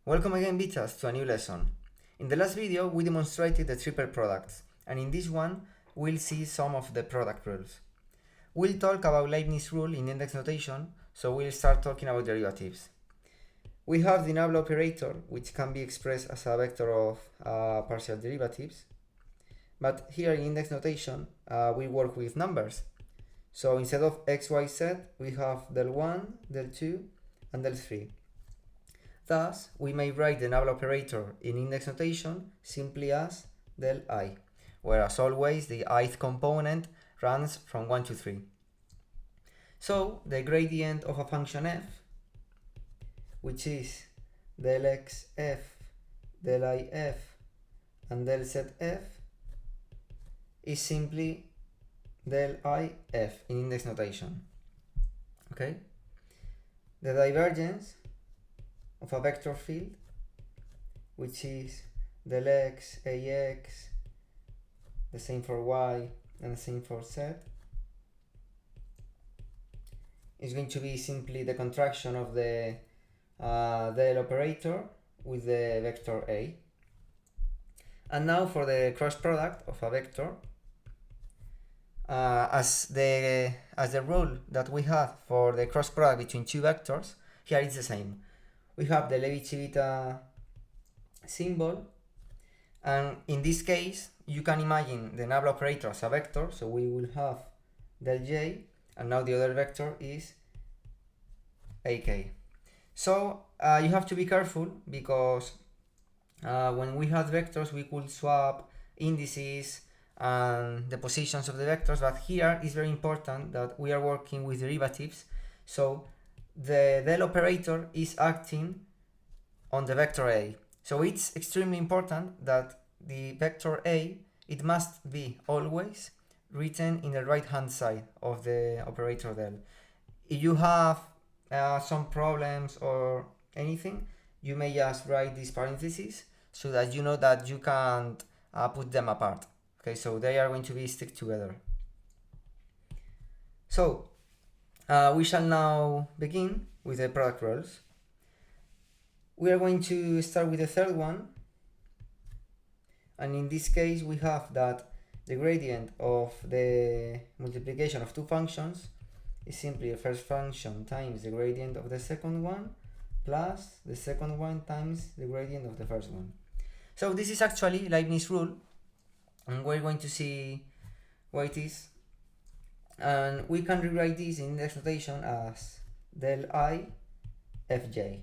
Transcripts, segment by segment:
Welcome again, Betas, to a new lesson. In the last video, we demonstrated the triple products, and in this one, we'll see some of the product rules. We'll talk about Leibniz rule in index notation, so we'll start talking about derivatives. We have the null operator, which can be expressed as a vector of partial derivatives, but here in index notation, we work with numbers. So instead of x, y, z, we have del 1, del 2, and del 3. Thus, we may write the null operator in index notation simply as del I, where as always the ith component runs from 1 to 3. So, the gradient of a function f, which is del xf, del if, and del zf, is simply del if in index notation. Okay? The divergence of a vector field, which is del x, ax, the same for y, and the same for z, is going to be simply the contraction of the del operator with the vector a. And now for the cross product of a vector, as the rule that we have for the cross product between two vectors, here it's the same. We have the Levi-Civita symbol, and in this case you can imagine the null operator as a vector, so we will have del j, and now the other vector is ak. So you have to be careful, because when we have vectors we could swap indices and the positions of the vectors, but here it's very important that we are working with derivatives, so the del operator is acting on the vector a. So it's extremely important that the vector a, it must be always written in the right hand side of the operator del. If you have some problems or anything, you may just write these parentheses so that you know that you can't put them apart. Okay, so they are going to be stick together. So we shall now begin with the product rules. We are going to start with the third one, and in this case we have that the gradient of the multiplication of two functions is simply the first function times the gradient of the second one plus the second one times the gradient of the first one. So this is actually Leibniz rule, and we're going to see what it is. And we can rewrite this in index notation as del I fj.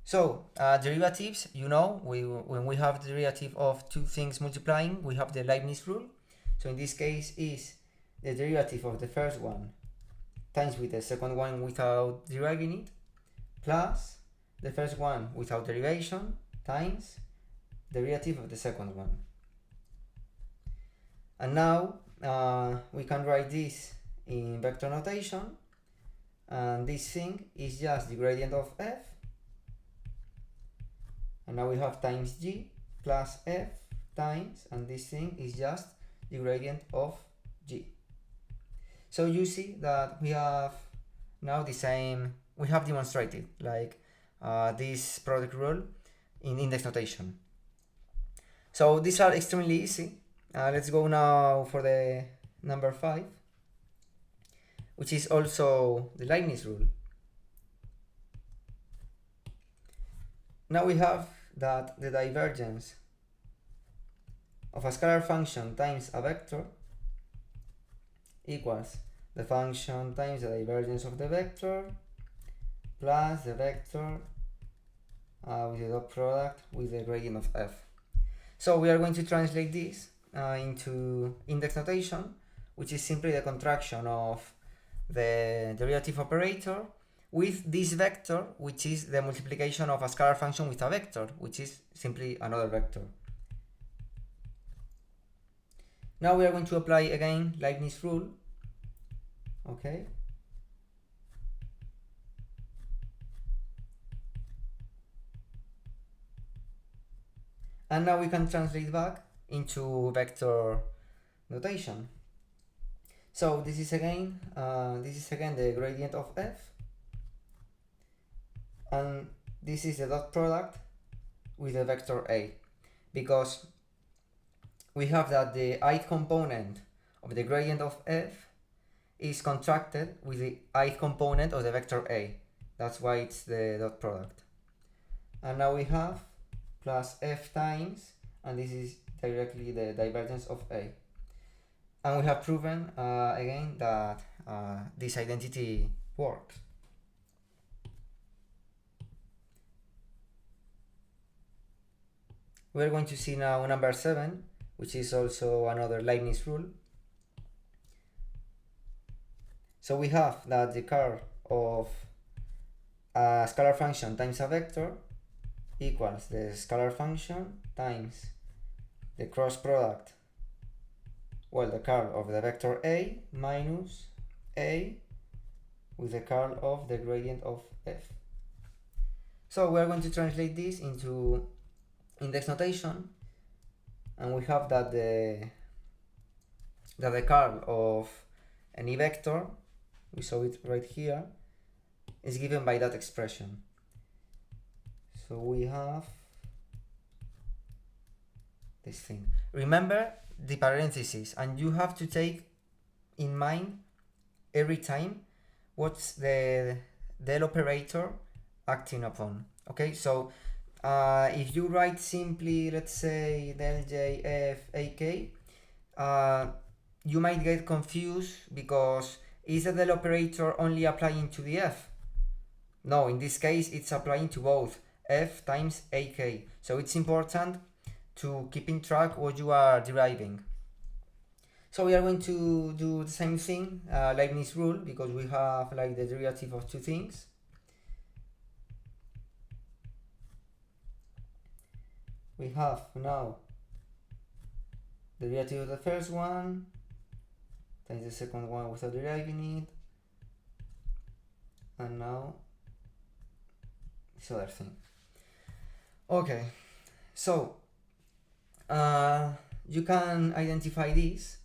So derivatives, you know, when we have the derivative of two things multiplying, we have the Leibniz rule. So in this case is the derivative of the first one times with the second one without deriving it, plus the first one without derivation times the derivative of the second one. And now we can write this in vector notation, and this thing is just the gradient of f, and now we have times g plus f times, and this thing is just the gradient of g. So you see that we have now the same, we have demonstrated like this product rule in index notation. So these are extremely easy. Let's go now for the number 5, which is also the Leibniz rule. Now we have that the divergence of a scalar function times a vector equals the function times the divergence of the vector plus the vector with the dot product with the gradient of f. So we are going to translate this into index notation, which is simply the contraction of the derivative operator with this vector, which is the multiplication of a scalar function with a vector, which is simply another vector. Now we are going to apply again Leibniz rule. Okay. And now we can translate back into vector notation. So this is again the gradient of f, and this is the dot product with the vector A, because we have that the ith component of the gradient of f is contracted with the ith component of the vector A. That's why it's the dot product. And now we have plus f times, and this is directly the divergence of A. And we have proven again that this identity works. We're going to see now number 7, which is also another Leibniz rule. So we have that the curl of a scalar function times a vector equals the scalar function times the cross product, well, the curl of the vector A minus A with the curl of the gradient of f. So we're going to translate this into index notation, and we have that the curl of any vector, we saw it right here, is given by that expression. So we have this thing. Remember the parentheses, and you have to take in mind every time what's the del operator acting upon. Okay, so if you write simply, let's say del j f a k, you might get confused because is the del operator only applying to the f? No, in this case it's applying to both f times ak. So it's important to keep in track what you are deriving. So we are going to do the same thing, Leibniz rule, because we have like the derivative of two things. We have now the derivative of the first one times the second one without deriving it, and now this other thing. Okay, so you can identify this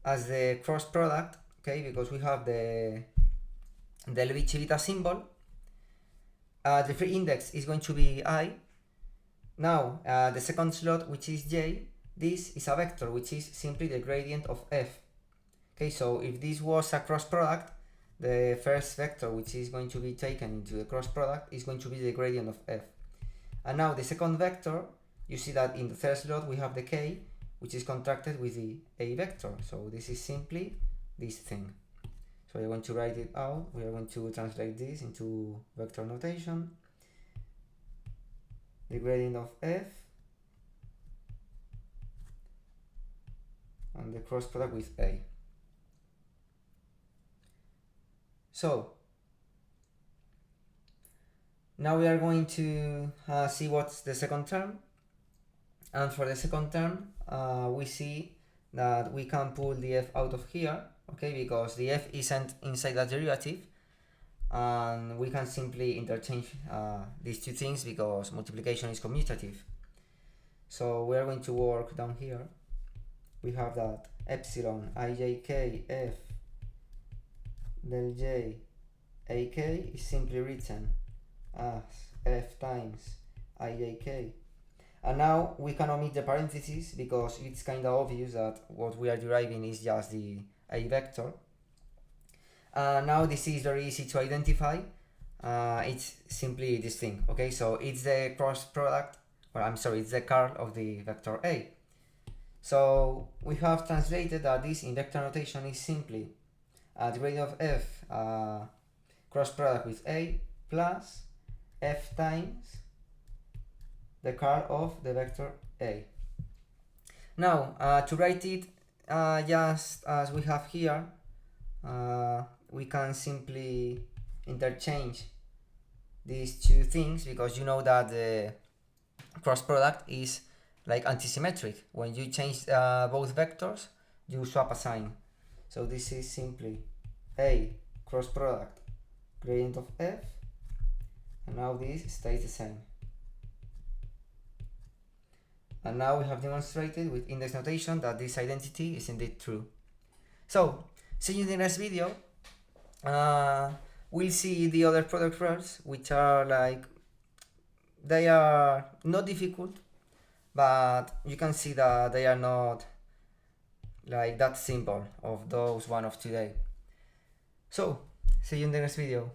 as the cross product, okay, because we have the Leibniz symbol. The free index is going to be I. Now the second slot, which is j, this is a vector which is simply the gradient of f. Okay, so if this was a cross product, the first vector which is going to be taken into the cross product is going to be the gradient of f. And now the second vector, you see that in the third slot we have the k, which is contracted with the a vector. So this is simply this thing. So we're going to write it out. We are going to translate this into vector notation. The gradient of f and the cross product with a. So now we are going to see what's the second term. And for the second term, we see that we can pull the f out of here, okay, because the f isn't inside that derivative, and we can simply interchange these two things because multiplication is commutative. So we are going to work down here. We have that epsilon ijk f del j ak is simply written as f times ijk. And now we can omit the parentheses because it's kind of obvious that what we are deriving is just the a vector. Now this is very easy to identify. It's simply this thing, okay? So it's the cross product, or I'm sorry, it's the curl of the vector a. So we have translated that this in vector notation is simply the gradient of f cross product with a plus f times the curl of the vector a. Now to write it just as we have here, we can simply interchange these two things because you know that the cross product is like antisymmetric. When you change both vectors, you swap a sign. So this is simply a cross product gradient of f, and now this stays the same. And now we have demonstrated with index notation that this identity is indeed true. So see you in the next video. We'll see the other product rules, which are like they are not difficult, but you can see that they are not like that simple of those one of today. So, see you in the next video.